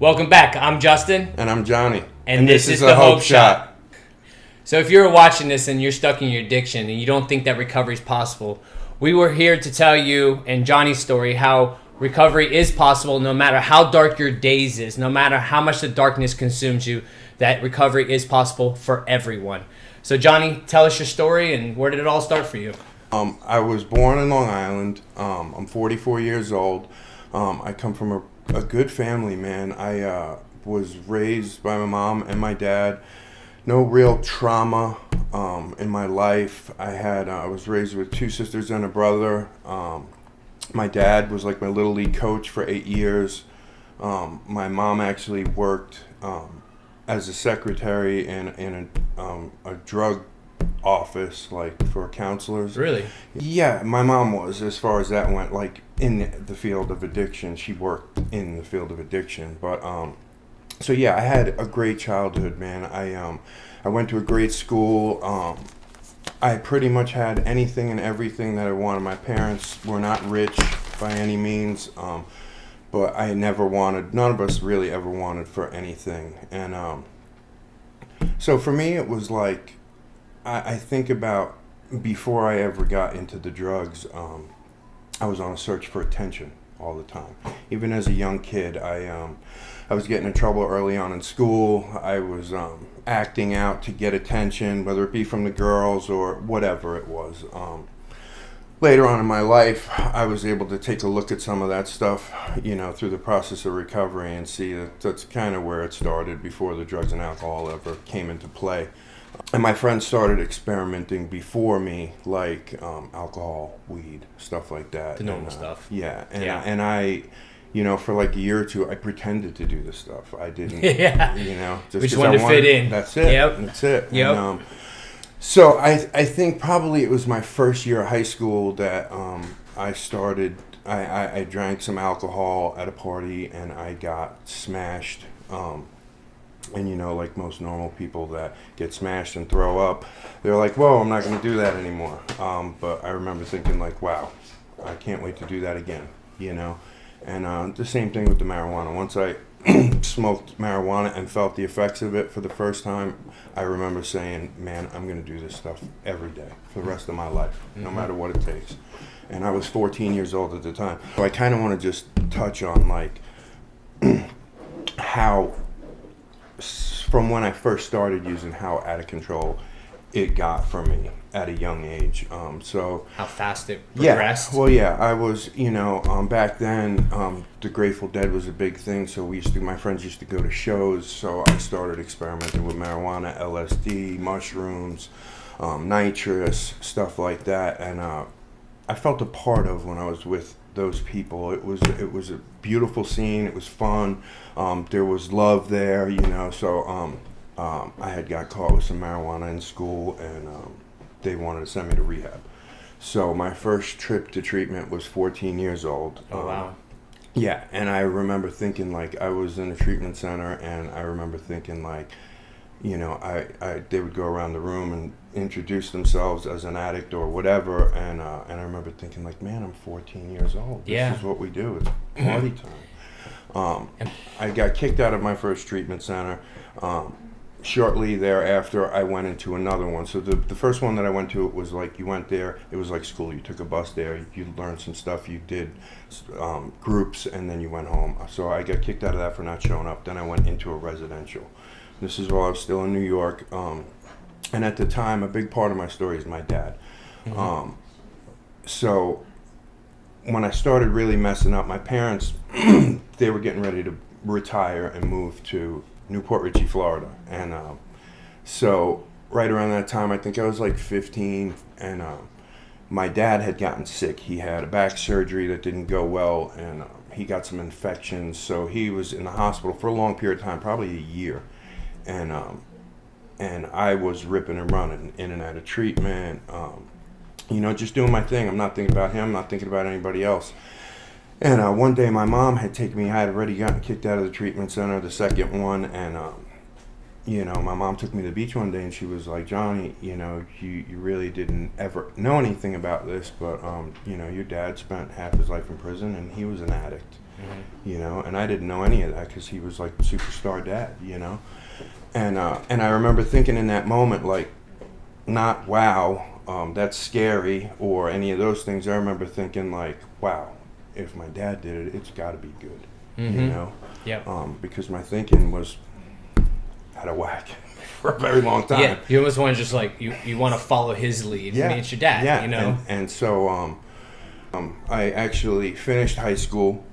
Welcome back. I'm Justin. And I'm Johnny. And this is the Hope Shot. So if you're watching this and you're stuck in your addiction and you don't think that recovery is possible, we were here to tell you and Johnny's story how recovery is possible no matter how dark your days is, no matter how much the darkness consumes you, that recovery is possible for everyone. So Johnny, tell us your story and where did it all start for you? I was born in Long Island. I'm 44 years old. I come from a good family, man. I was raised by my mom and my dad. No real trauma in my life. I was raised with two sisters and a brother. My dad was like my little league coach for 8 years. My mom actually worked as a secretary in a drug office, like for counselors. Really? Yeah, my mom was, as far as that went, like in the field of addiction. She worked in the field of addiction. But so yeah, I had a great childhood, man. I went to a great school. I pretty much had anything and everything that I wanted. My parents were not rich by any means, but I never wanted, none of us really ever wanted for anything. And so for me, it was like, I think about before I ever got into the drugs, I was on a search for attention all the time. Even as a young kid, I was getting in trouble early on in school. I was acting out to get attention, whether it be from the girls or whatever it was. Later on in my life, I was able to take a look at some of that stuff, through the process of recovery and see that that's kind of where it started before the drugs and alcohol ever came into play. And my friends started experimenting before me, like alcohol, weed, stuff like that. The normal stuff. Yeah, and I, for like a year or two, I pretended to do this stuff. I didn't, just wanted to fit in. That's it. Yep. That's it. Yep. And, so I think probably it was my first year of high school that I started. I drank some alcohol at a party and I got smashed. And like most normal people that get smashed and throw up, they're like, whoa, I'm not going to do that anymore. But I remember thinking like, wow, I can't wait to do that again, And the same thing with the marijuana. Once I smoked marijuana and felt the effects of it for the first time, I remember saying, man, I'm going to do this stuff every day for the rest of my life, no matter what it takes. And I was 14 years old at the time. So I kind of want to just touch on like how, from when I first started using, how out of control it got for me at a young age. So how fast it progressed. Yeah, I was, back then, the Grateful Dead was a big thing. So my friends used to go to shows. So I started experimenting with marijuana, LSD, mushrooms, nitrous, stuff like that. And I felt a part of when I was with those people. It was a beautiful scene. It was fun. There was love there, So I had got caught with some marijuana in school, and they wanted to send me to rehab. So my first trip to treatment was 14 years old. Oh, wow. Yeah, and I remember thinking like I was in a treatment center, and I remember thinking like, they would go around the room and introduce themselves as an addict or whatever, and I remember thinking like, man, I'm 14 years old. This is what we do. It's party time. I got kicked out of my first treatment center. Shortly thereafter, I went into another one. So the first one that I went to, it was like you went there, it was like school. You took a bus there, you learned some stuff, you did groups, and then you went home. So I got kicked out of that for not showing up. Then I went into a residential. This is while I was still in New York. And at the time, a big part of my story is my dad. Mm-hmm. So when I started really messing up, my parents, they were getting ready to retire and move to Newport Richey, Florida. And so right around that time, I think I was like 15, and my dad had gotten sick. He had a back surgery that didn't go well, and he got some infections. So he was in the hospital for a long period of time, probably a year. And I was ripping and running in and out of treatment, just doing my thing. I'm not thinking about him, not thinking about anybody else. And one day my mom had taken me, I had already gotten kicked out of the treatment center, the second one, and my mom took me to the beach one day and she was like, Johnny, you really didn't ever know anything about this, but your dad spent half his life in prison and he was an addict. you know, and I didn't know any of that because he was like superstar dad, you know, and I remember thinking in that moment, like, not wow, that's scary or any of those things. I remember thinking like, wow, if my dad did it, it's got to be good, you know, because my thinking was out of whack for a very long time. Yeah, you almost want to just like you want to follow his lead. Yeah, I mean, it's your dad, you know. And so I actually finished high school.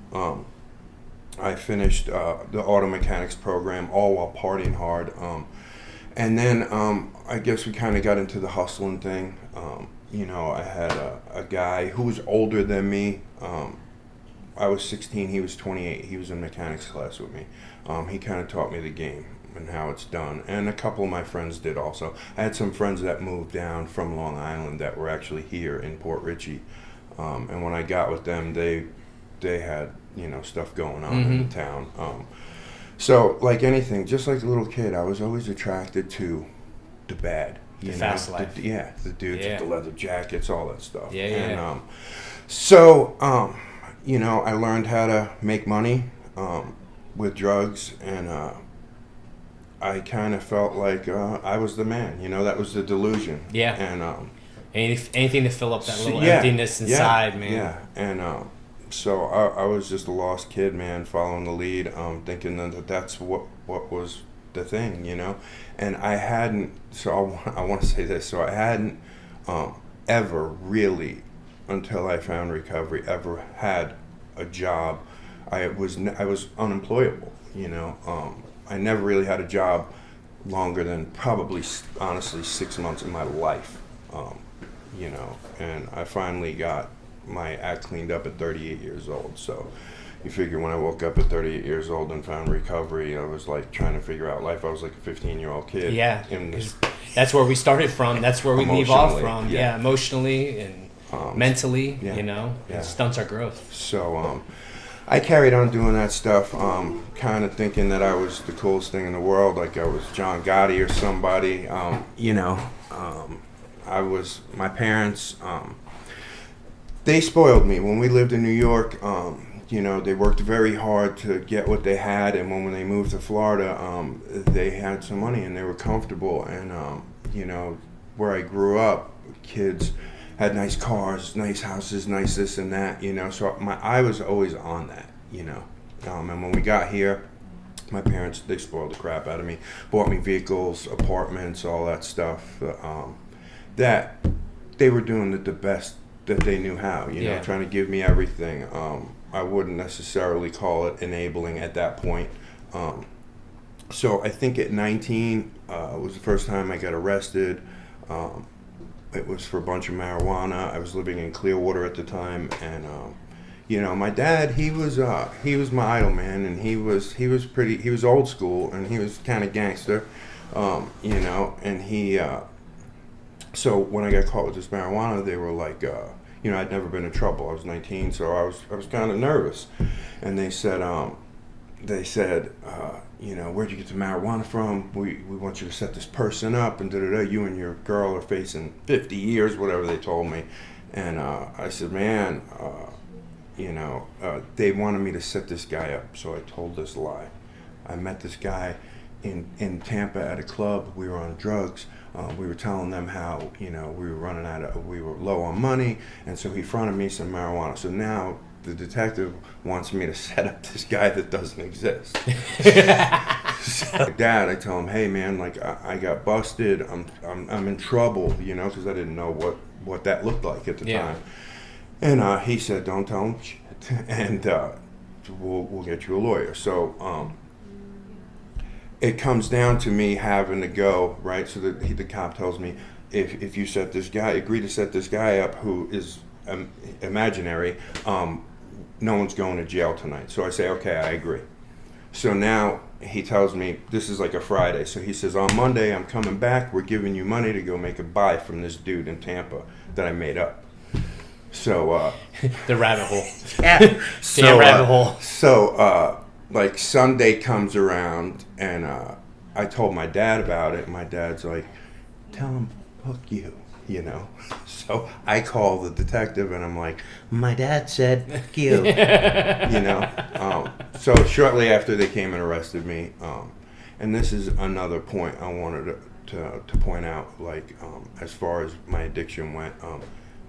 I finished the auto mechanics program, all while partying hard. And then I guess we kind of got into the hustling thing. You know, I had a guy who was older than me. I was 16, he was 28. He was in mechanics class with me. He kind of taught me the game and how it's done. And a couple of my friends did also. I had some friends that moved down from Long Island that were actually here in Port Richey. And when I got with them, they had, you know, stuff going on in the town. So like anything, just like a little kid, I was always attracted to the bad. The fast life. The dudes with the leather jackets, all that stuff. So, you know, I learned how to make money with drugs, and I kind of felt like I was the man. You know, that was the delusion. Yeah. And anything to fill up that little emptiness inside, man. Yeah, and so I was just a lost kid, man, following the lead, thinking that that's what was the thing, you know. And I hadn't. So I want to say this. So I hadn't ever really, until I found recovery, ever had a job. I was unemployable, you know. I never really had a job longer than probably, honestly, 6 months of my life, you know. And I finally got my act cleaned up at 38 years old. So you figure when I woke up at 38 years old and found recovery, I was like trying to figure out life. I was like a 15-year-old kid. Yeah, that's where we started from. That's where we leave off from. Yeah, emotionally and mentally, you know. It stunts our growth. So I carried on doing that stuff, kind of thinking that I was the coolest thing in the world, like I was John Gotti or somebody. You know, my parents, they spoiled me. When we lived in New York, you know, they worked very hard to get what they had, and when they moved to Florida, they had some money and they were comfortable. And, you know, where I grew up, kids had nice cars, nice houses, nice this and that, you know, so I was always on that, you know. And when we got here, my parents, they spoiled the crap out of me, bought me vehicles, apartments, all that stuff, that they were doing the best that they knew how, you know, trying to give me everything. I wouldn't necessarily call it enabling at that point. So I think at 19 was the first time I got arrested. It was for a bunch of marijuana. I was living in Clearwater at the time, and you know, my dad, he was my idol, man, and he was old school, and he was kind of gangster, you know, and he. So when I got caught with this marijuana, they were like, you know, I'd never been in trouble. I was 19, so I was kind of nervous, and they said, you know, where'd you get the marijuana from? We want you to set this person up, and you and your girl are facing 50 years, whatever they told me. And I said, man, you know, they wanted me to set this guy up, so I told this lie. I met this guy in Tampa at a club. We were on drugs. We were telling them how, you know, we were low on money, and so he fronted me some marijuana. So now the detective wants me to set up this guy that doesn't exist. So, Dad, I tell him, hey man, like I got busted. I'm in trouble, you know, because I didn't know what that looked like at the time. And he said, don't tell him shit, and we'll get you a lawyer. So it comes down to me having to go, right? So the cop tells me, if you agree to set this guy up who is imaginary, no one's going to jail tonight. So I say, okay, I agree. So now he tells me, this is like a Friday. So he says, on Monday, I'm coming back. We're giving you money to go make a buy from this dude in Tampa that I made up. So the rabbit hole. Yeah. So rabbit hole. So like Sunday comes around, and I told my dad about it. My dad's like, tell him, fuck you. you know. So I call the detective and I'm like, my dad said, fuck you, you know. So shortly after they came and arrested me, and this is another point I wanted to point out, like, as far as my addiction went,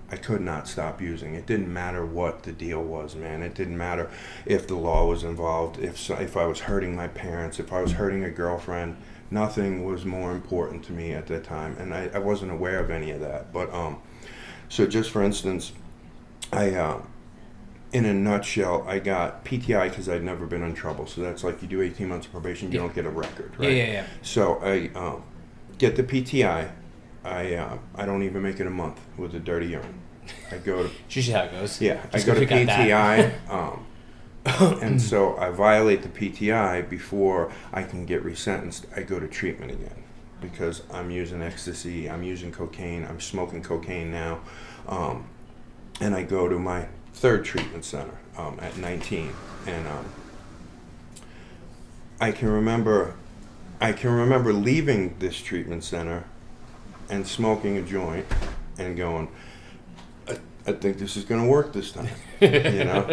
I could not stop using. It didn't matter what the deal was, man. It didn't matter if the law was involved, if I was hurting my parents, if I was hurting a girlfriend. Nothing was more important to me at that time, and I wasn't aware of any of that. But so just for instance, I in a nutshell, I got PTI because I'd never been in trouble. So that's like you do 18 months of probation, you don't get a record, right? Yeah. So I get the PTI. I don't even make it a month with a dirty urine. I go to. It's usually how it goes. Yeah, I go to PTI, and so I violate the PTI before I can get resentenced. I go to treatment again because I'm using ecstasy, I'm using cocaine, I'm smoking cocaine now, and I go to my third treatment center at 19, and I can remember leaving this treatment center and smoking a joint and going, I think this is going to work this time. You know,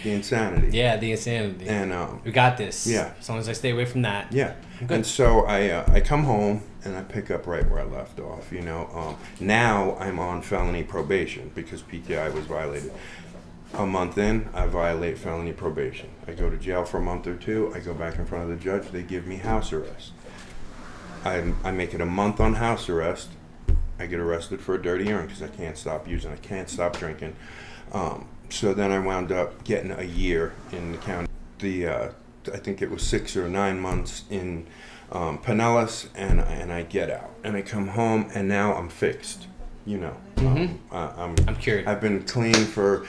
the insanity. Yeah, the insanity. And we got this. Yeah. As long as I stay away from that. Yeah. And so I come home and I pick up right where I left off. You know, now I'm on felony probation because PTI was violated. A month in, I violate felony probation. I go to jail for a month or two. I go back in front of the judge. They give me house arrest. I make it a month on house arrest. I get arrested for a dirty urine because I can't stop using. I can't stop drinking. So then I wound up getting a year in the county. I think it was 6 or 9 months in Pinellas, and I get out. And I come home, and now I'm fixed. You know, I'm cured. I've been clean for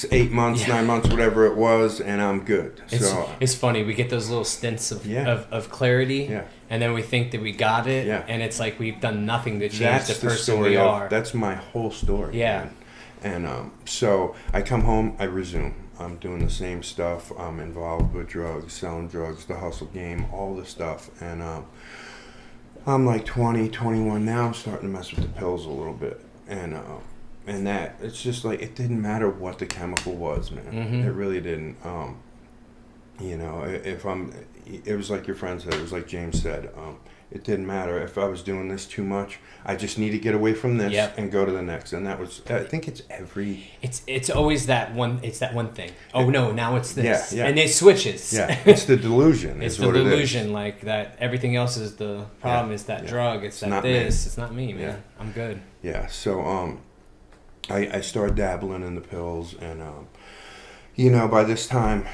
8 months, 9 months, whatever it was, and I'm good. It's funny. We get those little stints of clarity, and then we think that we got it, and it's like we've done nothing to change the person we are. That's my whole story. Yeah. Man. And so I come home, I resume. I'm doing the same stuff. I'm involved with drugs, selling drugs, the hustle game, all the stuff, and I'm like 20, 21 now. I'm starting to mess with the pills a little bit. And that, it's just like, it didn't matter what the chemical was, man. Mm-hmm. It really didn't. You know, it was like your friend said, it was like James said, it didn't matter if I was doing this too much. I just need to get away from this and go to the next. And that was, I think it's always that one. It's that one thing. Oh no, now it's this. Yeah. And it switches. Yeah, it's the delusion. It's the delusion, like that. Everything else is the problem. It's that drug. It's that this. It's not me, man. Yeah. I'm good. Yeah. So I started dabbling in the pills, and you know, by this time,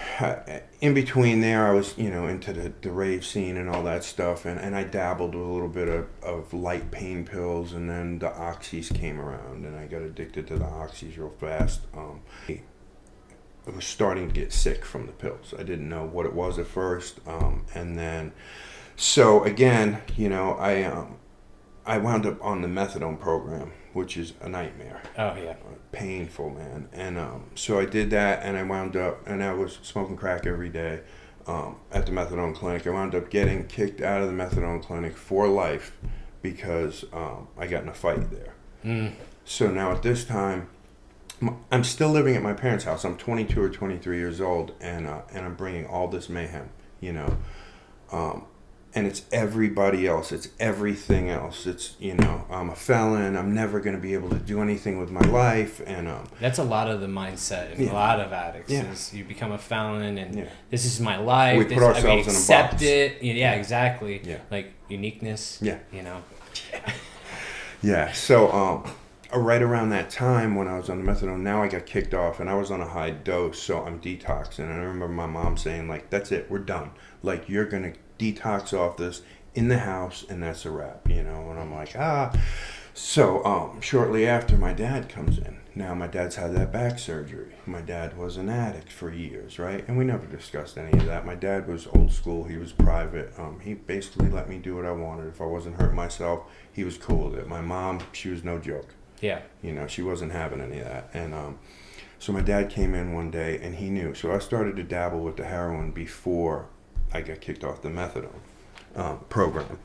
in between there, I was, you know, into the rave scene and all that stuff, and I dabbled with a little bit of light pain pills, and then the oxys came around, and I got addicted to the oxys real fast. I was starting to get sick from the pills. I didn't know what it was at first, and then, so again, you know, I wound up on the methadone program, which is a nightmare. Oh yeah. Painful, man. And so I did that, and I wound up, and I was smoking crack every day at the methadone clinic. I wound up getting kicked out of the methadone clinic for life because I got in a fight there. So now at this time, I'm still living at my parents' house. I'm 22 or 23 years old, and I'm bringing all this mayhem, you know. And it's everybody else. It's everything else. It's, you know, I'm a felon. I'm never going to be able to do anything with my life. And that's a lot of the mindset in a lot of addicts. Is you become a felon, and this is my life. We put ourselves in a box. Accept it. Yeah, exactly. Yeah. Like uniqueness. Yeah. You know. Yeah. So right around that time when I was on the methadone, now I got kicked off, and I was on a high dose, so I'm detoxing. And I remember my mom saying, like, that's it. We're done. Like, you're going to detox off this in the house, and that's a wrap, you know. And I'm like, So shortly after, my dad comes in. Now my dad's had that back surgery. My dad was an addict for years, right? And we never discussed any of that. My dad was old school. He was private. He basically let me do what I wanted. If I wasn't hurting myself, he was cool with it. My mom, she was no joke. Yeah. You know, she wasn't having any of that. And so my dad came in one day, and he knew. So I started to dabble with the heroin before I got kicked off the methadone. program.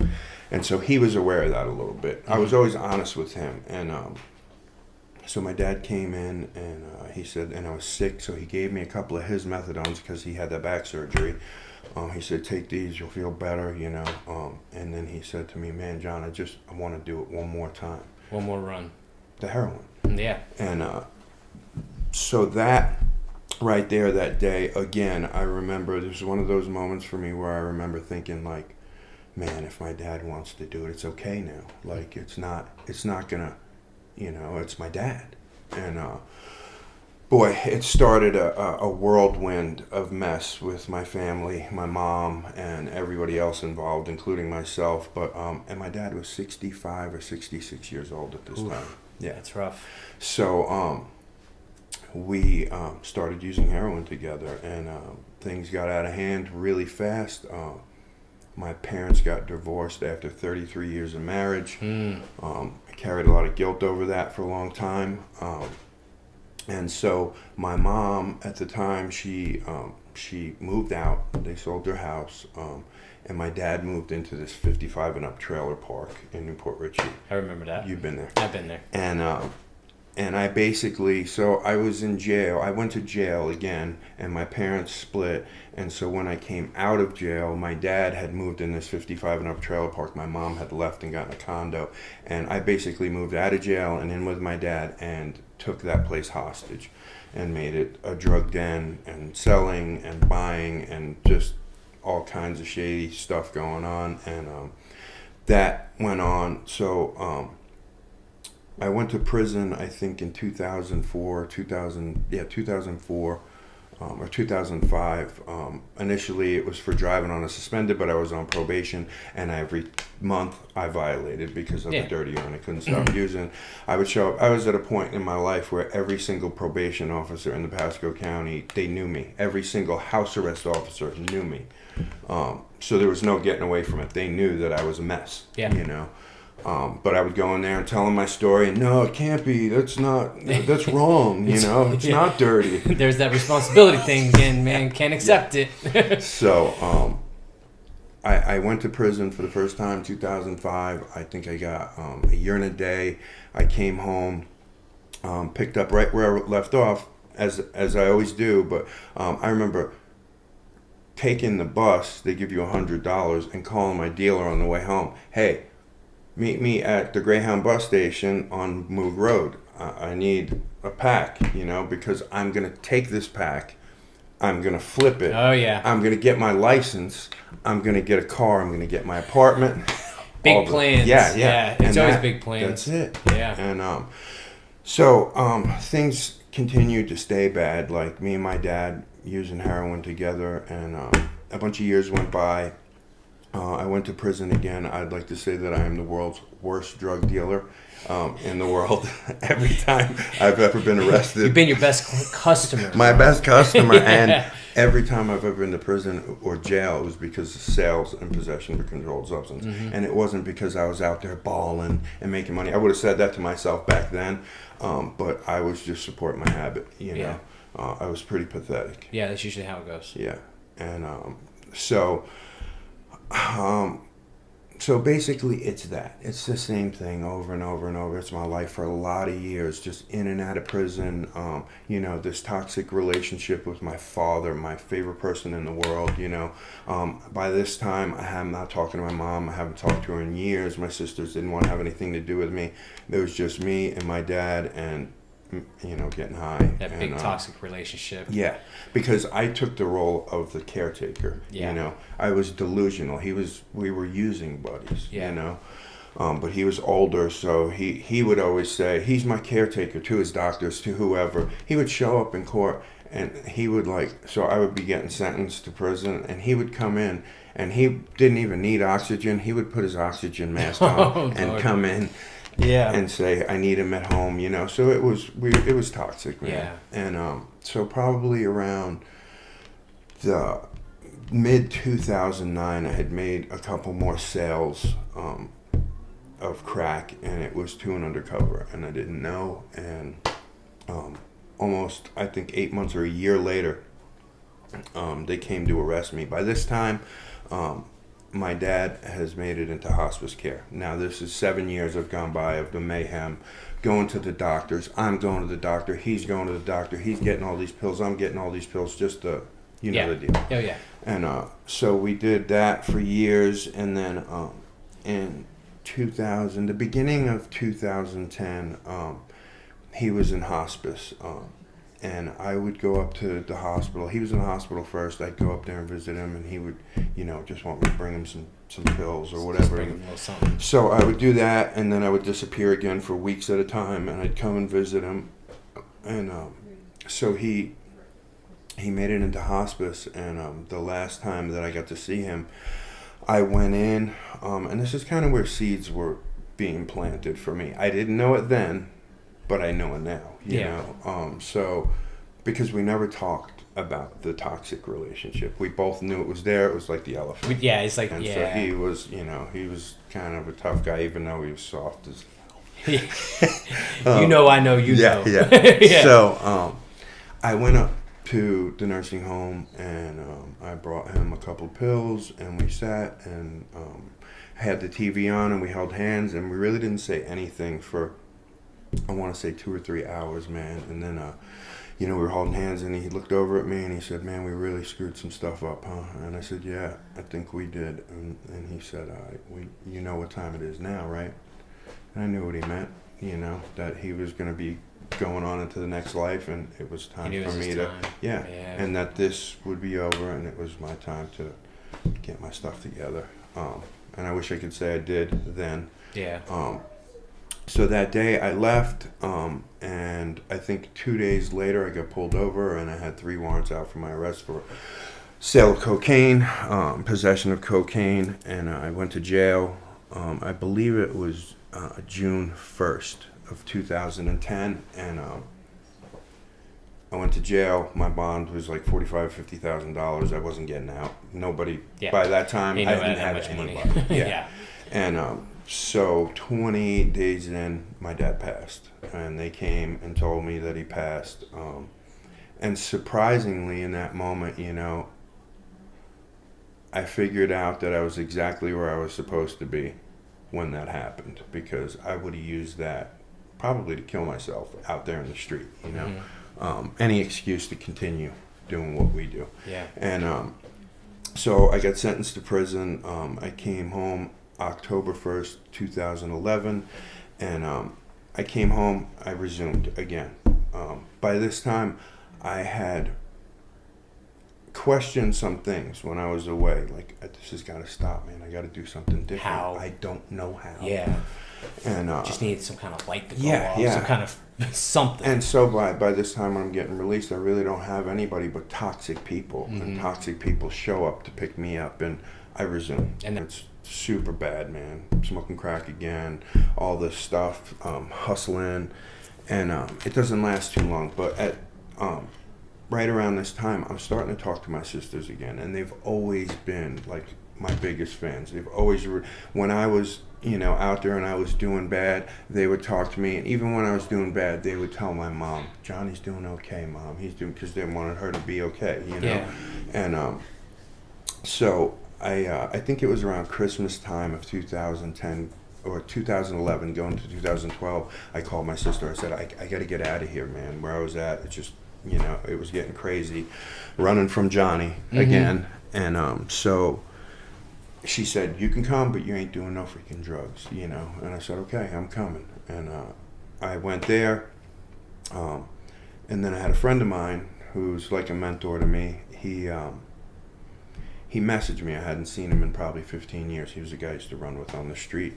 And so he was aware of that a little bit. I was always honest with him. And so my dad came in and he said, and I was sick, so he gave me a couple of his methadones because he had that back surgery. He said, take these, you'll feel better, you know. And then he said to me, man, John, I want to do it one more time. One more run. The heroin. Yeah. And so that right there that day, again, I remember there's one of those moments for me where I remember thinking like, man, if my dad wants to do it, it's okay now. Like, it's not gonna, you know, it's my dad. And boy, it started a whirlwind of mess with my family, my mom, and everybody else involved, including myself. But and my dad was 65 or 66 years old at this time. Yeah, that's rough. So we started using heroin together, and things got out of hand really fast. My parents got divorced after 33 years of marriage. I carried a lot of guilt over that for a long time. And so my mom at the time, she moved out. They sold their house. And my dad moved into this 55 and up trailer park in Newport Richey. I remember that. You've been there. I've been there. And I basically, so I was in jail. I went to jail again, and my parents split. And so when I came out of jail, my dad had moved in this 55 and up trailer park. My mom had left and gotten a condo. And I basically moved out of jail and in with my dad and took that place hostage and made it a drug den and selling and buying and just all kinds of shady stuff going on. And that went on. So I went to prison, I think, in 2004 or 2005. Initially, it was for driving on a suspended, but I was on probation, and every month I violated because of the dirty urine. I couldn't stop using. I would show up. I was at a point in my life where every single probation officer in the Pasco County, they knew me. Every single house arrest officer knew me. So there was no getting away from it. They knew that I was a mess, you know. But I would go in there and tell them my story, and no, it can't be. That's wrong. You know, it's not dirty. There's that responsibility thing again, man. Can't accept it. So I went to prison for the first time, 2005. I think I got a year and a day. I came home, picked up right where I left off, as I always do. But I remember taking the bus. They give you $100 and calling my dealer on the way home. Hey, meet me at the Greyhound bus station on Moog Road. I need a pack, you know, because I'm going to take this pack. I'm going to flip it. Oh, yeah. I'm going to get my license. I'm going to get a car. I'm going to get my apartment. Big plans. Yeah. It's always big plans. That's it. Yeah. And so things continued to stay bad, like me and my dad using heroin together, and a bunch of years went by. I went to prison again. I'd like to say that I am the world's worst drug dealer in the world. Every time I've ever been arrested. You've been your best customer. My best customer. And every time I've ever been to prison or jail, it was because of sales and possession of a controlled substance. And it wasn't because I was out there balling and making money. I would have said that to myself back then, but I was just supporting my habit, you know. I was pretty pathetic. Yeah, that's usually how it goes. Yeah. And so basically it's that. It's the same thing over and over and over. It's my life for a lot of years, just in and out of prison. You know, this toxic relationship with my father, my favorite person in the world, you know. By this time, I'm not talking to my mom. I haven't talked to her in years. My sisters didn't want to have anything to do with me. It was just me and my dad and, you know, getting high. That big toxic relationship. Yeah, because I took the role of the caretaker. Yeah. You know, I was delusional. We were using buddies. Yeah. You know, but he was older, so he would always say he's my caretaker to his doctors, to whoever. He would show up in court, and he would so I would be getting sentenced to prison, and he would come in, and he didn't even need oxygen. He would put his oxygen mask on and come in. Yeah. And say, I need him at home, you know. So it was toxic, man. Yeah. And so probably around the mid-2009, I had made a couple more sales of crack, and it was to an undercover, and I didn't know. And almost, I think, 8 months or a year later, they came to arrest me. By this time, my dad has made it into hospice care. Now, this is 7 years have gone by of the mayhem, going to the doctors. I'm going to the doctor. He's going to the doctor. He's getting all these pills. I'm getting all these pills. Just the, you know, the deal. Oh, yeah. And so we did that for years. And then in the beginning of 2010, he was in hospice. And I would go up to the hospital. He was in the hospital first. I'd go up there and visit him, and he would, you know, just want me to bring him some pills or whatever. Bring him a little something. So I would do that, and then I would disappear again for weeks at a time, and I'd come and visit him. And so he made it into hospice, and the last time that I got to see him, I went in, and this is kind of where seeds were being planted for me. I didn't know it then, but I know it now, you know. So, because we never talked about the toxic relationship. We both knew it was there. It was like the elephant. Yeah, it's like, and so he was, you know, he was kind of a tough guy, even though he was soft as you know, I know, you know. Yeah. Yeah. So, I went up to the nursing home, and I brought him a couple of pills, and we sat and had the TV on, and we held hands, and we really didn't say anything for, I want to say 2 or 3 hours, man. And then, you know, we were holding hands, and he looked over at me, and he said, "Man, we really screwed some stuff up, huh?" And I said, "Yeah, I think we did." And he said, "You know what time it is now, right?" And I knew what he meant, you know, that he was going to be going on into the next life, and it was time for me to, yeah, and that this would be over, and it was my time to get my stuff together. And I wish I could say I did then. Yeah. So that day I left, and I think 2 days later I got pulled over, and I had 3 warrants out for my arrest for sale of cocaine, possession of cocaine, and I went to jail. I believe it was June 1st of 2010, and I went to jail. My bond was like $45,000-$50,000. I wasn't getting out. Nobody, by that time, I didn't have anybody. Yeah. And so 28 days in, my dad passed, and they came and told me that he passed. And surprisingly, in that moment, you know, I figured out that I was exactly where I was supposed to be when that happened, because I would have used that probably to kill myself out there in the street, you know. Any excuse to continue doing what we do. Yeah. And so I got sentenced to prison. I came home October 1st, 2011, and I came home, I resumed again. By this time, I had questioned some things when I was away, like, this has got to stop, man. I got to do something different. How? I don't know how. Yeah. And just need some kind of light to go off, some kind of something. And so by this time when I'm getting released, I really don't have anybody but toxic people, and toxic people show up to pick me up, and I resume. And it's super bad, man. Smoking crack again, all this stuff, hustling, and it doesn't last too long. But at right around this time, I'm starting to talk to my sisters again, and they've always been like my biggest fans. They've always, when I was, you know, out there and I was doing bad, they would talk to me, and even when I was doing bad, they would tell my mom, "Johnny's doing okay, Mom. He's doing," because they wanted her to be okay, you know. Yeah. And so I think it was around Christmas time of 2010 or 2011, going to 2012. I called my sister. I said, I got to get out of here, man. Where I was at, it just, you know, it was getting crazy, running from Johnny again. And so she said, "You can come, but you ain't doing no freaking drugs, you know." And I said, "Okay, I'm coming." And I went there, and then I had a friend of mine who's like a mentor to me. He messaged me. I hadn't seen him in probably 15 years. He was a guy I used to run with on the street.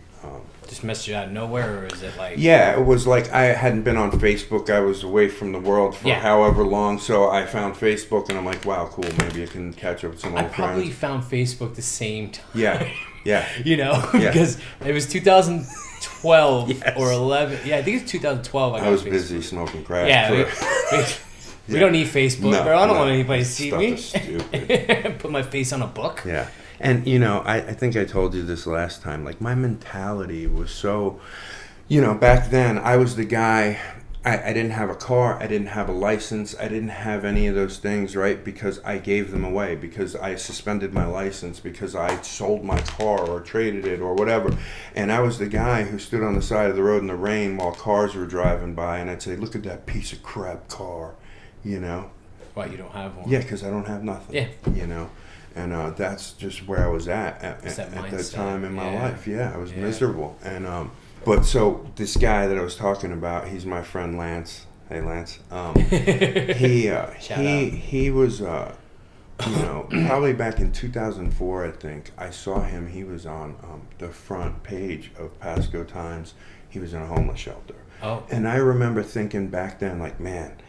Just messaged you out of nowhere, or is it like... Yeah, it was like I hadn't been on Facebook. I was away from the world for however long, so I found Facebook, and I'm like, wow, cool, maybe I can catch up with some old friends. I probably found Facebook the same time. Yeah. You know, because it was 2012 or 11. Yeah, I think it's 2012. I was busy smoking crack. Yeah, we don't need Facebook, bro. I don't want anybody to see me. Stuff is stupid. Put my face on a book. Yeah. And, you know, I think I told you this last time. Like, my mentality was so, you know, back then I was the guy, I didn't have a car, I didn't have a license, I didn't have any of those things, right? Because I gave them away, because I suspended my license, because I sold my car or traded it or whatever. And I was the guy who stood on the side of the road in the rain while cars were driving by, and I'd say, look at that piece of crap car, you know? Why you don't have one? Yeah, because I don't have nothing, yeah. you know? And that's just where I was at that time in my life. Yeah, I was miserable. And but so this guy that I was talking about, he's my friend Lance. Hey Lance. He was you know, probably back in 2004, I think. I saw him. He was on the front page of Pasco Times. He was in a homeless shelter. Oh. And I remember thinking back then, like, man,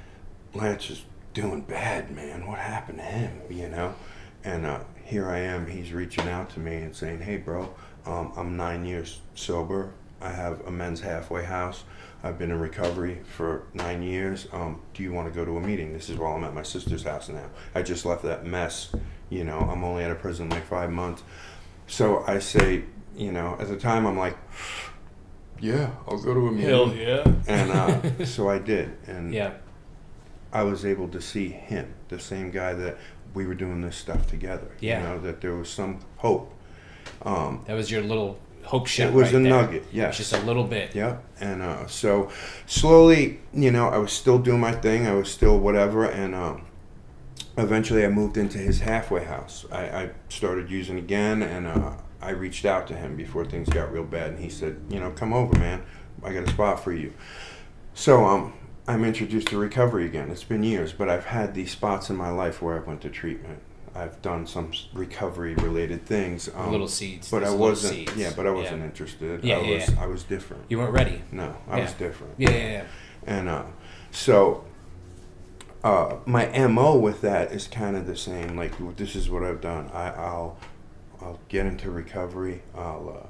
Lance is doing bad, man. What happened to him? You know. And here I am. He's reaching out to me and saying, hey, bro, I'm 9 years sober. I have a men's halfway house. I've been in recovery for 9 years. Do you want to go to a meeting? This is while I'm at my sister's house now. I just left that mess. You know, I'm only out of prison like 5 months. So I say, you know, at the time I'm like, yeah, I'll go to a meeting. Hell yeah. And so I did. And yeah. I was able to see him, the same guy that we were doing this stuff together. Yeah. You know, that there was some hope. That was your little hope shot. It was right a there. nugget, yes. Just a little bit. Yeah. And so slowly, you know, I was still doing my thing. I was still whatever. And eventually I moved into his halfway house. I started using again, and I reached out to him before things got real bad. And he said, you know, come over, man. I got a spot for you. So I'm introduced to recovery again. It's been years, but I've had these spots in my life where I went to treatment. I've done some recovery-related things. Little seeds. But I wasn't. Seeds. Yeah, but I wasn't interested. Yeah, I was different. You weren't ready. No, I was different. Yeah. And so my MO with that is kind of the same. Like, this is what I've done. I'll get into recovery. I'll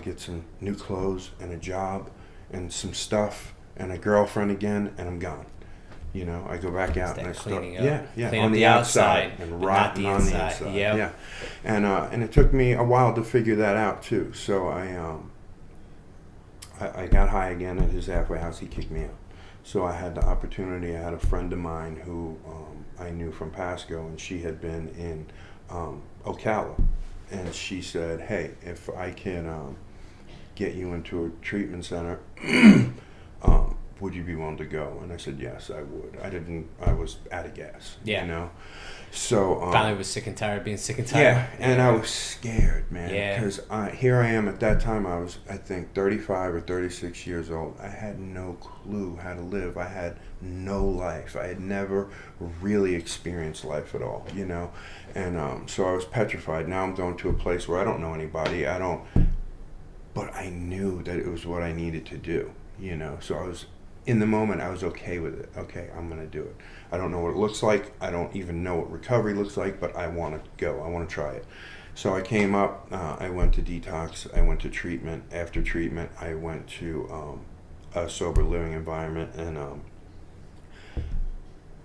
get some new clothes and a job and some stuff and a girlfriend again, and I'm gone. You know, I go back out and I start, Clean on the outside and rotten on the inside. Yep. Yeah, and it took me a while to figure that out too. So I got high again at his halfway house. He kicked me out. So I had the opportunity. I had a friend of mine who I knew from Pasco, and she had been in Ocala, and she said, "Hey, if I can get you into a treatment center." Would you be willing to go? And I said, yes, I would. I was out of gas, you know? So, finally was sick and tired of being sick and tired. Yeah, and I was scared, man. Yeah. Because here I am at that time, I was, I think, 35 or 36 years old. I had no clue how to live. I had no life. I had never really experienced life at all, you know? And so I was petrified. Now I'm going to a place where I don't know anybody. But I knew that it was what I needed to do, you know? So I was... in the moment, I was okay with it. Okay, I'm going to do it. I don't know what it looks like. I don't even know what recovery looks like, but I want to go. I want to try it. So I came up. I went to detox. I went to treatment. After treatment, I went to a sober living environment. And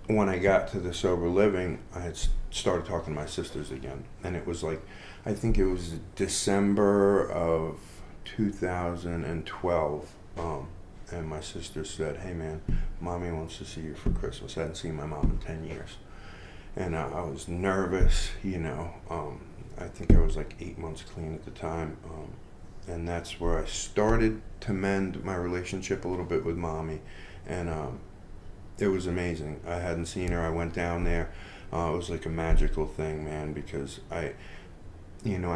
when I got to the sober living, I had started talking to my sisters again. And it was like, I think it was December of 2012. And my sister said, hey man, mommy wants to see you for Christmas. I hadn't seen my mom in 10 years. And I was nervous, you know. I think I was like 8 months clean at the time. And that's where I started to mend my relationship a little bit with mommy. And it was amazing. I hadn't seen her. I went down there. It was like a magical thing, man, because I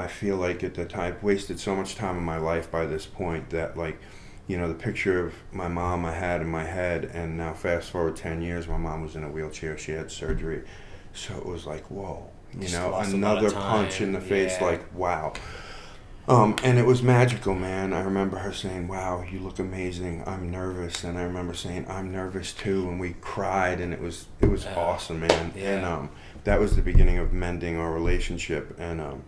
feel like at the time, I've wasted so much time in my life by this point that, like, you know, the picture of my mom I had in my head, and now fast forward 10 years, my mom was in a wheelchair. She had surgery. So it was like, whoa, you know, another punch in the face, like, wow. And it was magical, man. I remember her saying, wow, you look amazing. I'm nervous. And I remember saying, I'm nervous too. And we cried, and it was awesome, man. Yeah. And that was the beginning of mending our relationship. And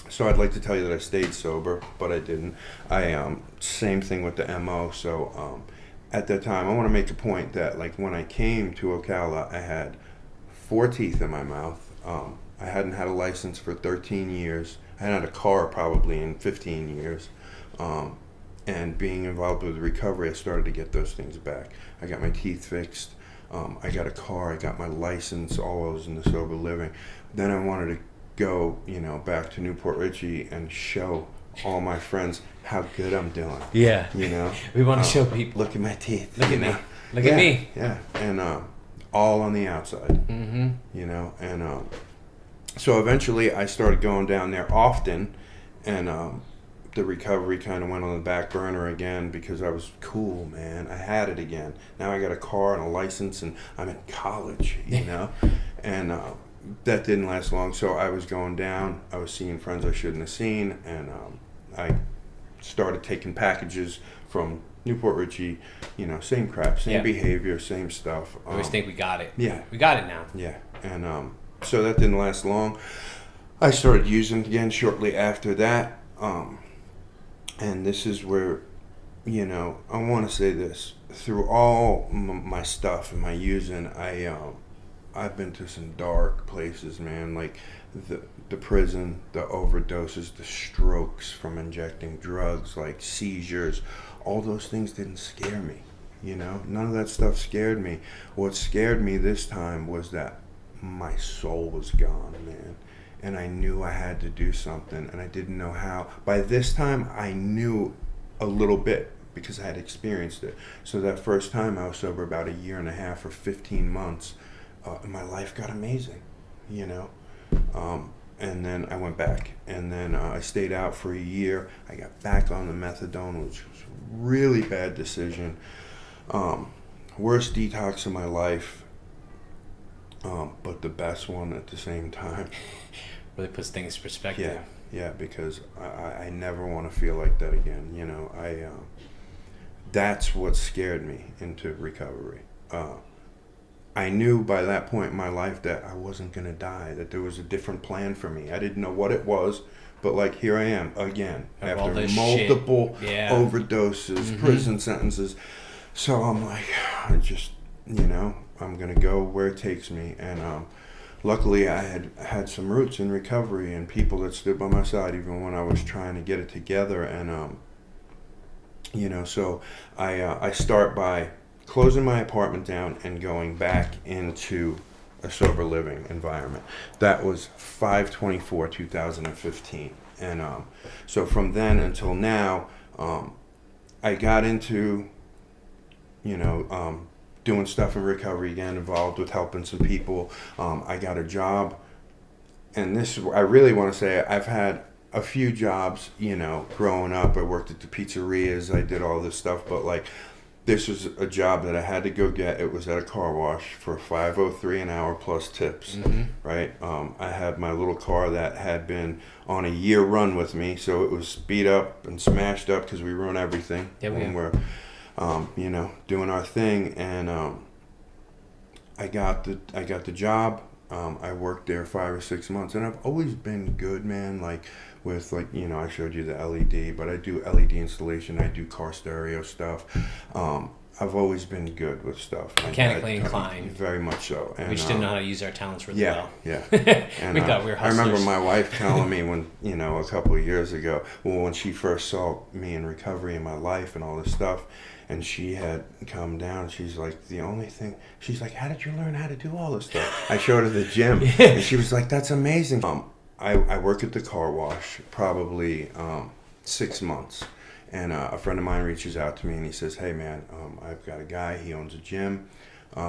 so I'd like to tell you that I stayed sober, but I didn't. Same thing with the MO. So at that time, I want to make a point that, like, when I came to Ocala, I had 4 teeth in my mouth. I hadn't had a license for 13 years. I hadn't had a car probably in 15 years. And being involved with recovery, I started to get those things back. I got my teeth fixed. I got a car. I got my license. All I was in the sober living. Then I wanted to go, back to Newport Richie and show all my friends how good I'm doing. Yeah. We want to show people. Look at my teeth. Look at me. Look at me. Yeah. And all on the outside. Mm-hmm. And so eventually I started going down there often, and the recovery kind of went on the back burner again because I was cool, man. I had it again. Now I got a car and a license, and I'm in college, and that didn't last long. So I was going down. I was seeing friends I shouldn't have seen, and I started taking packages from Newport Richie, same crap, same behavior, same stuff. I always think we got it. Yeah. We got it now. Yeah. And so that didn't last long. I started using it again shortly after that. And this is where, I want to say this. Through all my stuff and my using, I've been to some dark places, man. Like the prison, the overdoses, the strokes from injecting drugs, like seizures. All those things didn't scare me, None of that stuff scared me. What scared me this time was that my soul was gone, man. And I knew I had to do something, and I didn't know how. By this time, I knew a little bit because I had experienced it. So that first time I was sober about 1.5 years or 15 months, my life got amazing, And then I went back, and then I stayed out for 1 year. I got back on the methadone, which was a really bad decision. Worst detox of my life, but the best one at the same time. Really puts things in perspective. Yeah, because I never want to feel like that again. That's what scared me into recovery. I knew by that point in my life that I wasn't going to die, that there was a different plan for me. I didn't know what it was, but here I am again after multiple overdoses, prison sentences. So I'm like, I'm going to go where it takes me. And luckily I had some roots in recovery and people that stood by my side even when I was trying to get it together. And, so I start by closing my apartment down and going back into a sober living environment. That was 5/24/2015. And so from then until now, I got into, doing stuff in recovery again, involved with helping some people. I got a job, and I really want to say I've had a few jobs, growing up. I worked at the pizzerias, I did all this stuff, but this was a job that I had to go get. It was at a car wash for $5.03 an hour plus tips, right? I had my little car that had been on a year run with me, so it was beat up and smashed up because we ruin everything when we're doing our thing. And I got the job. I worked there 5 or 6 months, and I've always been good, man. With I showed you the LED, but I do LED installation. I do car stereo stuff. I've always been good with stuff. Mechanically inclined. Very much so. And, we just didn't know how to use our talents really well. Yeah. And, we thought we were hustlers. I remember my wife telling me when, a couple of years ago, when she first saw me in recovery in my life and all this stuff, and she had come down, she's like, she's like, how did you learn how to do all this stuff? I showed her the gym, and she was like, that's amazing. I work at the car wash probably 6 months. And a friend of mine reaches out to me and he says, hey man, I've got a guy, he owns a gym.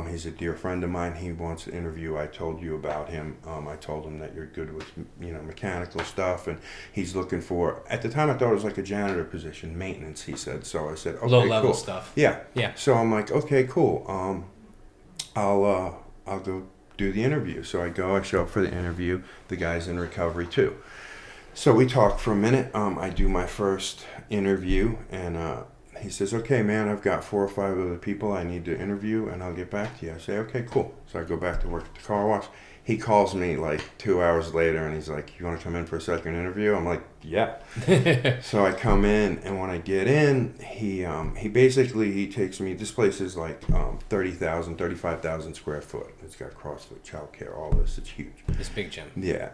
He's a dear friend of mine. He wants to interview. I told you about him. I told him that you're good with, mechanical stuff. And he's looking for, at the time I thought it was like a janitor position, maintenance, he said. So I said, okay, low level cool. stuff. Yeah. Yeah. So I'm like, okay, cool. I'll go do the interview. So I show up for the interview. The guy's in recovery too. So we talk for a minute. I do my first interview, and he says, okay, man, I've got 4 or 5 other people I need to interview, and I'll get back to you. I say, okay, cool. So I go back to work at the car wash. He calls me 2 hours later, and he's like, you want to come in for a second interview? I'm like, yeah. So I come in, and when I get in, he basically takes me, this place is 30,000, 35,000 square foot. It's got CrossFit, childcare, all this. It's huge. This big gym. Yeah,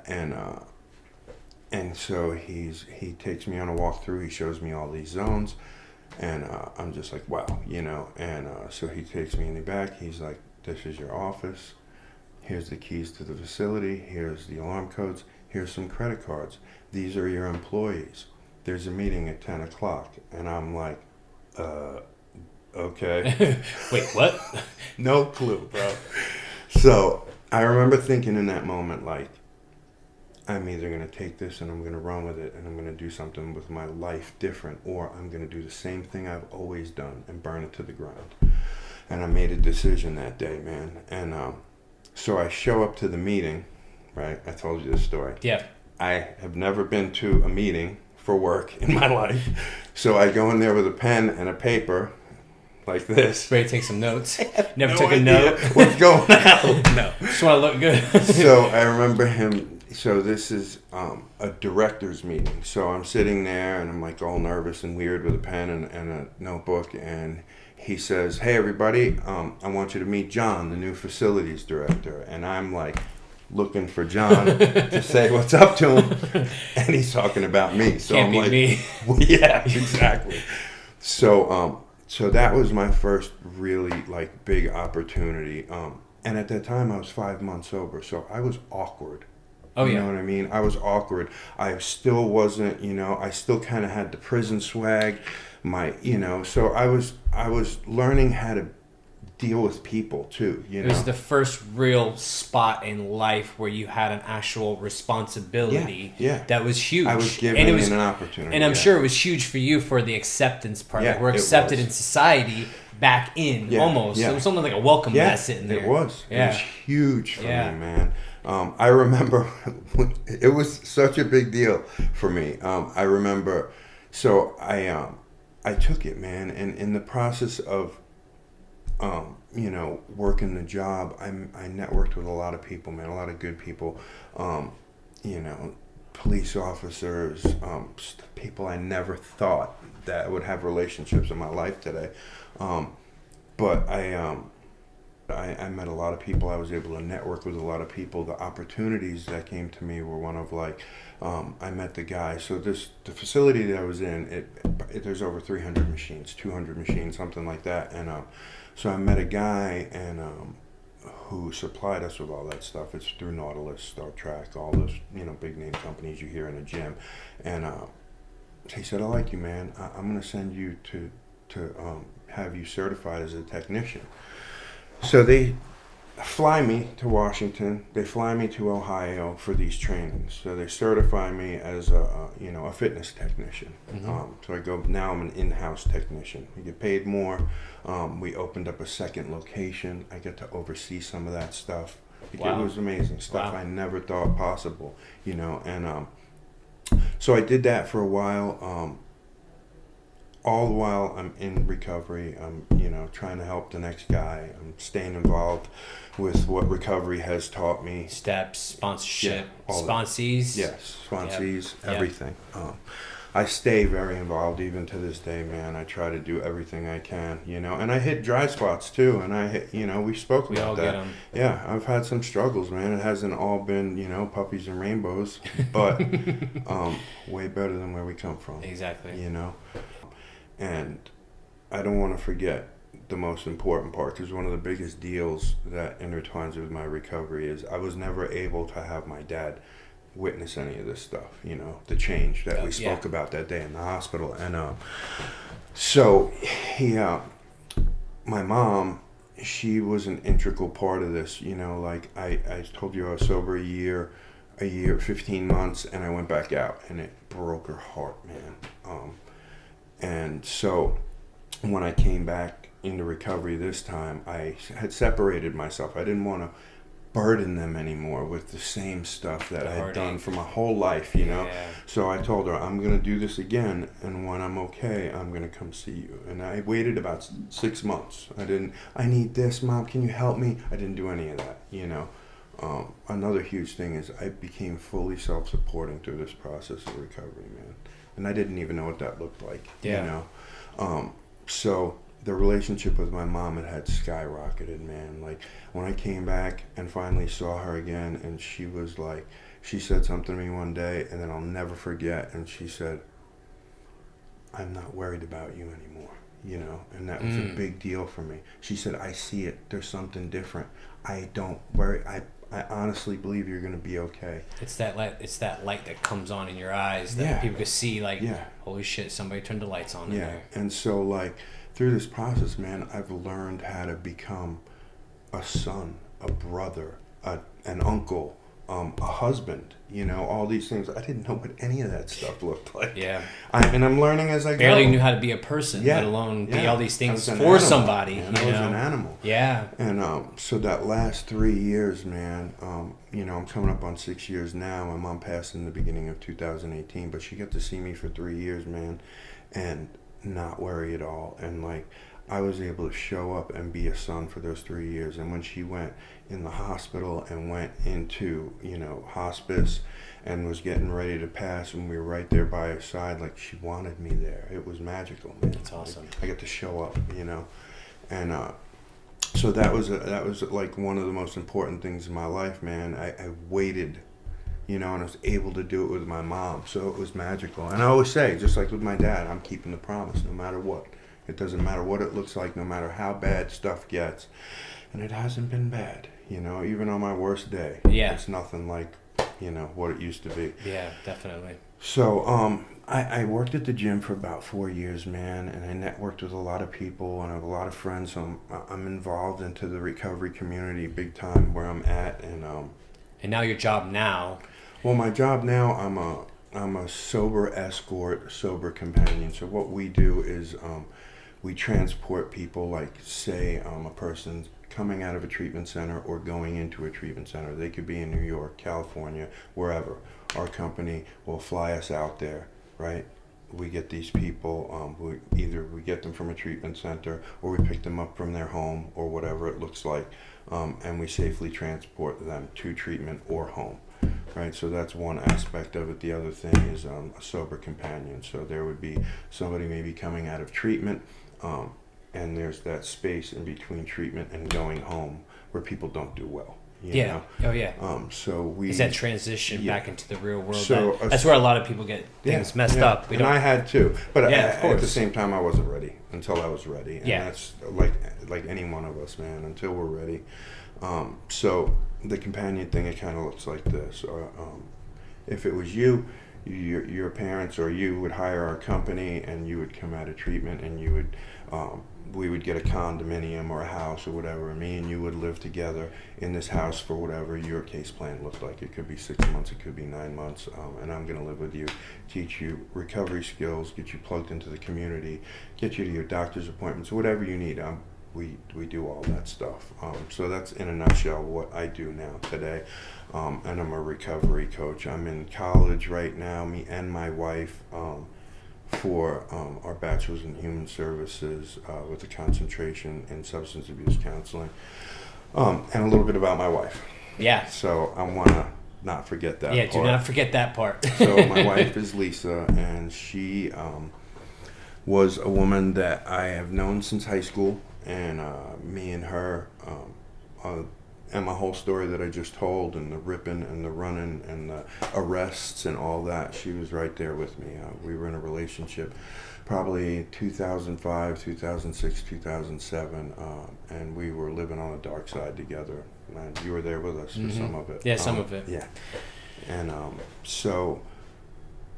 and so he takes me on a walkthrough. He shows me all these zones. And I'm just like, wow, you know. And so he takes me in the back. He's like, this is your office. Here's the keys to the facility. Here's the alarm codes. Here's some credit cards. These are your employees. There's a meeting at 10 o'clock. And I'm like, okay. Wait, what? No clue, bro. So I remember thinking in that moment, like, I'm either going to take this and I'm going to run with it and I'm going to do something with my life different, or I'm going to do the same thing I've always done and burn it to the ground. And I made a decision that day, man. And so I show up to the meeting, right? I told you this story. Yeah. I have never been to a meeting for work in my life. So I go in there with a pen and a paper like this. Ready to take some notes. Never No took a idea note. what's going on? No. Just want to look good. So I remember him. So this is a director's meeting. So I'm sitting there and I'm like all nervous and weird with a pen and a notebook. And he says, hey, everybody, I want you to meet John, the new facilities director. And I'm like looking for John to say what's up to him. And he's talking about me. So Can't I'm be like, me. well, yeah, exactly. So so that was my first really like big opportunity. And at that time I was 5 months sober. So I was awkward. Oh, you yeah. know what I mean? I was awkward. I still wasn't, you know, I still kind of had the prison swag. So I was learning how to deal with people too, you know. It was the first real spot in life where you had an actual responsibility that was huge. I was given an opportunity. And I'm sure it was huge for you for the acceptance part. Yeah, like we're accepted in society back in almost. Yeah. It was something like a welcome mat sitting there. It was. Yeah. It was huge for me, man. I remember it was such a big deal for me. I remember, so I took it, man, and in the process of working the job, I networked with a lot of people, man, a lot of good people, police officers, people I never thought that would have relationships in my life today. But I met a lot of people. I was able to network with a lot of people. The opportunities that came to me were one of like, I met the guy. So the facility that I was in, there's over 300 machines, 200 machines, something like that. And so I met a guy who supplied us with all that stuff. It's through Nautilus, Star Trek, all those big name companies you hear in a gym. And he said, I like you, man. I'm going to send you to have you certified as a technician. So they fly me to Washington. They fly me to Ohio for these trainings. So they certify me as a fitness technician. Mm-hmm. So I go, now I'm an in-house technician. We get paid more. We opened up a second location. I get to oversee some of that stuff. Wow. It was amazing stuff. Wow. I never thought possible, and so I did that for a while. All the while I'm in recovery, I'm trying to help the next guy. I'm staying involved with what recovery has taught me. Steps, sponsorship, all sponsees. Yes, sponsees, Yep. everything. I stay very involved even to this day, man. I try to do everything I can, and I hit dry spots too. And I hit, we spoke We all about get that. them. Yeah, I've had some struggles, man. It hasn't all been, puppies and rainbows, but way better than where we come from. Exactly. And I don't want to forget the most important part, because one of the biggest deals that intertwines with my recovery is I was never able to have my dad witness any of this stuff, the change that we spoke about that day in the hospital. And so he, my mom, she was an integral part of this, like I told you I was sober a year, 15 months, and I went back out, and it broke her heart, man. And so when I came back into recovery this time, I had separated myself. I didn't want to burden them anymore with the same stuff that I had done for my whole life, Yeah. So I told her, I'm going to do this again, and when I'm okay, I'm going to come see you. And I waited about 6 months. I need this, Mom, can you help me? I didn't do any of that, Another huge thing is I became fully self-supporting through this process of recovery, man. And I didn't even know what that looked like, So the relationship with my mom, it had skyrocketed, man. Like when I came back and finally saw her again, and she was like, she said something to me one day, and then I'll never forget. And she said, I'm not worried about you anymore, you know, and that was a big deal for me. She said, I see it. There's something different. I don't worry. I honestly believe you're going to be okay. It's that light that comes on in your eyes that people can see, like, holy shit, somebody turned the lights on in there. And so, like, through this process, man, I've learned how to become a son, a brother, an uncle, a husband, you know, all these things. I didn't know what any of that stuff looked like. Yeah. And I'm learning as I go. Barely knew how to be a person, let alone be all these things for animal, somebody. Man. I was an animal. Yeah. And so that last 3 years, man, you know, I'm coming up on 6 years now. My mom passed in the beginning of 2018, but she got to see me for 3 years, man, and not worry at all. And, like, I was able to show up and be a son for those 3 years. And when she went in the hospital and went into, you know, hospice and was getting ready to pass, and we were right there by her side, like, she wanted me there. It was magical, man. That's awesome. Like, I got to show up, you know. And so that was like one of the most important things in my life, man. I waited, you know, and I was able to do it with my mom. So it was magical. And I always say, just like with my dad, I'm keeping the promise no matter what. It doesn't matter what it looks like, no matter how bad stuff gets. And it hasn't been bad, you know, even on my worst day. Yeah. It's nothing like, you know, what it used to be. Yeah, definitely. So I worked at the gym for about 4 years, man, and I networked with a lot of people, and I have a lot of friends. So I'm involved into the recovery community big time where I'm at. And now your job now? Well, my job now, I'm a sober escort, sober companion. So what we do is we transport people, like, say a person's coming out of a treatment center or going into a treatment center. They could be in New York, California, wherever. Our company will fly us out there, right? We get these people, either we get them from a treatment center or we pick them up from their home or whatever it looks like, and we safely transport them to treatment or home. Right, so that's one aspect of it. The other thing is a sober companion. So there would be somebody maybe coming out of treatment, and there's that space in between treatment and going home where people don't do well. You know? Oh yeah. So we is that transition back into the real world. So that's where a lot of people get things messed up. And I had too, but at the same time, I wasn't ready until I was ready. And that's like any one of us, man. Until we're ready. So the companion thing, it kind of looks like this. If it was your parents or you would hire our company and you would come out of treatment and you would, we would get a condominium or a house or whatever, and me and you would live together in this house for whatever your case plan looked like. It could be 6 months, it could be 9 months, and I'm going to live with you, teach you recovery skills, get you plugged into the community, get you to your doctor's appointments, whatever you need. We do all that stuff. So that's in a nutshell what I do now today. And I'm a recovery coach. I'm in college right now, me and my wife, for our bachelor's in human services with a concentration in substance abuse counseling. And a little bit about my wife. Yeah. So I want to not forget that part. Yeah, do not forget that part. So my wife is Lisa, and she was a woman that I have known since high school. And me and her, and my whole story that I just told, and the ripping and the running and the arrests and all that, she was right there with me. We were in a relationship probably 2005, 2006, 2007, and we were living on the dark side together. And you were there with us for some of it. Yeah, some of it. Yeah. And so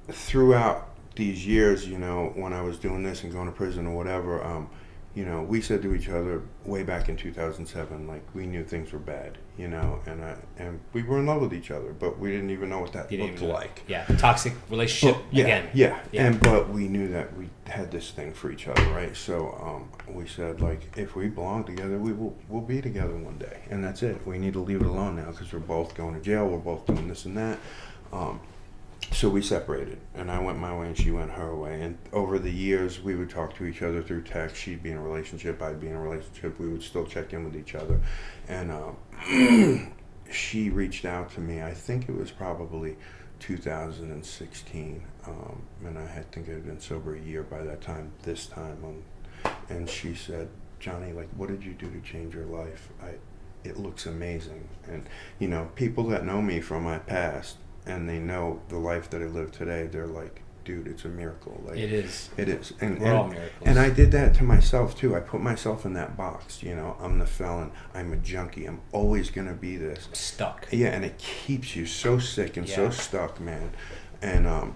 throughout these years, you know, when I was doing this and going to prison or whatever, you know, we said to each other way back in 2007, like, we knew things were bad, you know, and we were in love with each other, but we didn't even know what that looked like. Yeah, toxic relationship again. Yeah. But we knew that we had this thing for each other, right? So we said, like, if we belong together, we'll be together one day, and that's it. We need to leave it alone now because we're both going to jail. We're both doing this and that. So we separated, and I went my way and she went her way. And over the years, we would talk to each other through text. She'd be in a relationship, I'd be in a relationship. We would still check in with each other. And she reached out to me, I think it was probably 2016. And I think I had been sober a year by that time, this time. And she said, Johnny, like, what did you do to change your life? It looks amazing. And, you know, people that know me from my past, and they know the life that I live today, they're like, dude, it's a miracle. Like, it is. It is. We're all miracles. And I did that to myself too. I put myself in that box. You know, I'm the felon. I'm a junkie. I'm always gonna be this. Stuck. Yeah, and it keeps you so sick and so stuck, man. And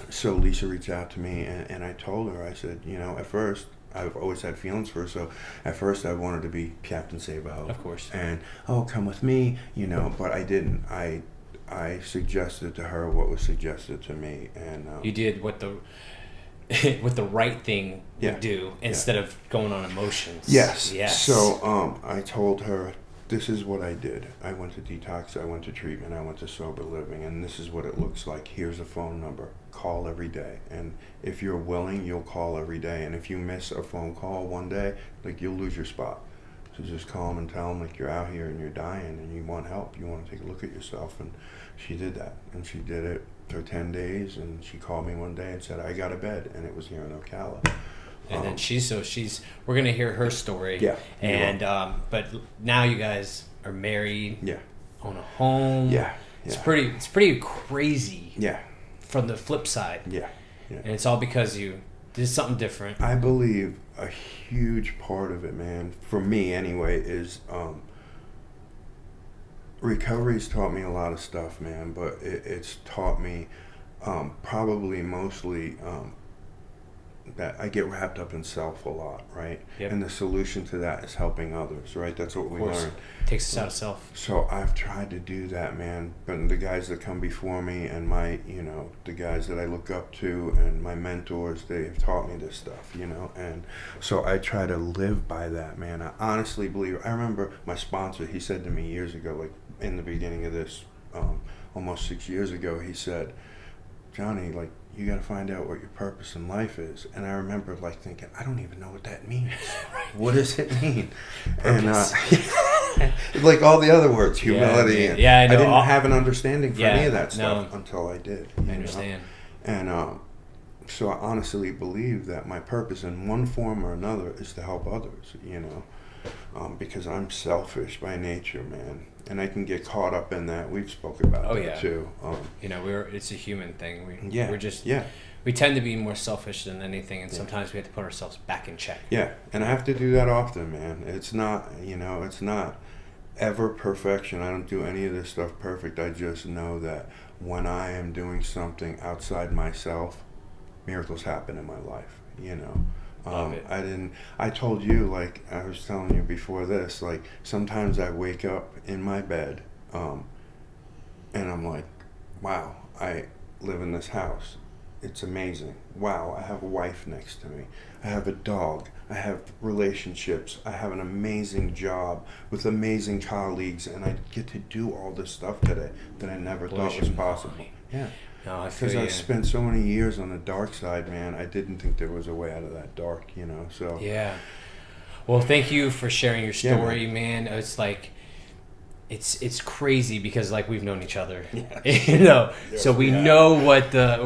so Lisa reached out to me, and I told her, I said, you know, at first, I've always had feelings for her, so at first I wanted to be Captain Save-A-Ho. Of course. And, oh, come with me, you know, but I didn't. I suggested to her what was suggested to me, and you did what the what the right thing would do instead of going on emotions. Yes. Yes. So I told her, this is what I did. I went to detox, I went to treatment, I went to sober living, and this is what it looks like. Here's a phone number. Call every day. And if you're willing, you'll call every day. And if you miss a phone call one day, like, you'll lose your spot. So just call them and tell them, like, you're out here and you're dying and you want help. You want to take a look at yourself. And she did that. And she did it for 10 days. And she called me one day and said, I got a bed. And it was here in Ocala. And then we're gonna hear her story. Yeah. And but now you guys are married. Yeah. Own a home. Yeah. It's pretty crazy. Yeah. From the flip side. Yeah. Yeah. And it's all because you did something different. I believe a huge part of it, man, for me anyway, is recovery's taught me a lot of stuff, man, but it's taught me probably mostly that I get wrapped up in self a lot, right? Yep. And the solution to that is helping others, right? That's what we learn. Takes us out of self. So I've tried to do that, man. But the guys that come before me and my, you know, the guys that I look up to and my mentors, they've taught me this stuff, you know? And so I try to live by that, man. I honestly believe, I remember my sponsor, he said to me years ago, like in the beginning of this, almost 6 years ago, he said, Johnny, like, you got to find out what your purpose in life is. And I remember, like, thinking, I don't even know what that means. What does it mean? And like all the other words, humility. I know. I didn't have an understanding for any of that stuff until I did. I understand. And so I honestly believe that my purpose in one form or another is to help others, you know, because I'm selfish by nature, man. And I can get caught up in that. We've spoken about that too. You know, it's a human thing. We tend to be more selfish than anything, and sometimes we have to put ourselves back in check. Yeah, and I have to do that often, man. It's not, you know, it's not ever perfection. I don't do any of this stuff perfect. I just know that when I am doing something outside myself, miracles happen in my life, you know. Love it. I told you, like I was telling you before this, like sometimes I wake up in my bed and I'm like, wow, I live in this house. It's amazing. Wow, I have a wife next to me. I have a dog. I have relationships. I have an amazing job with amazing colleagues, and I get to do all this stuff today that I never thought was possible. Yeah. No, I feel because I spent so many years on the dark side, man. I didn't think there was a way out of that dark, you know. So yeah. Well, thank you for sharing your story, man. It's like it's crazy because like we've known each other, you know. Yes, so we know what that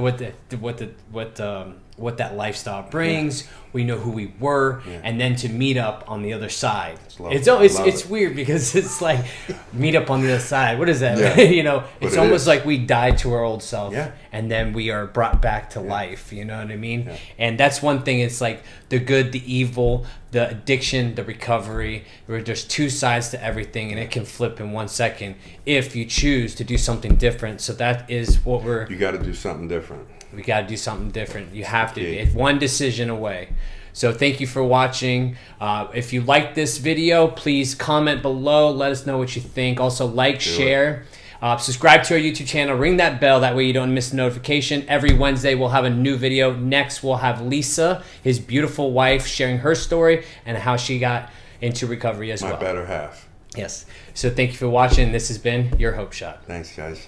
lifestyle brings. We know who we were, and then to meet up on the other side. It's weird because it's like meet up on the other side. What is that? Yeah. You know, it's almost like we died to our old self, and then we are brought back to life. You know what I mean? Yeah. And that's one thing. It's like the good, the evil, the addiction, the recovery. Where there's two sides to everything, and it can flip in 1 second if you choose to do something different. So that is what You got to do something different. We got to do something different. You have to. It's one decision away. So thank you for watching. If you like this video, please comment below. Let us know what you think. Also like, share, subscribe to our YouTube channel. Ring that bell. That way you don't miss a notification. Every Wednesday we'll have a new video. Next we'll have Lisa, his beautiful wife, sharing her story and how she got into recovery as well. My better half. Yes. So thank you for watching. This has been your Hope Shot. Thanks, guys.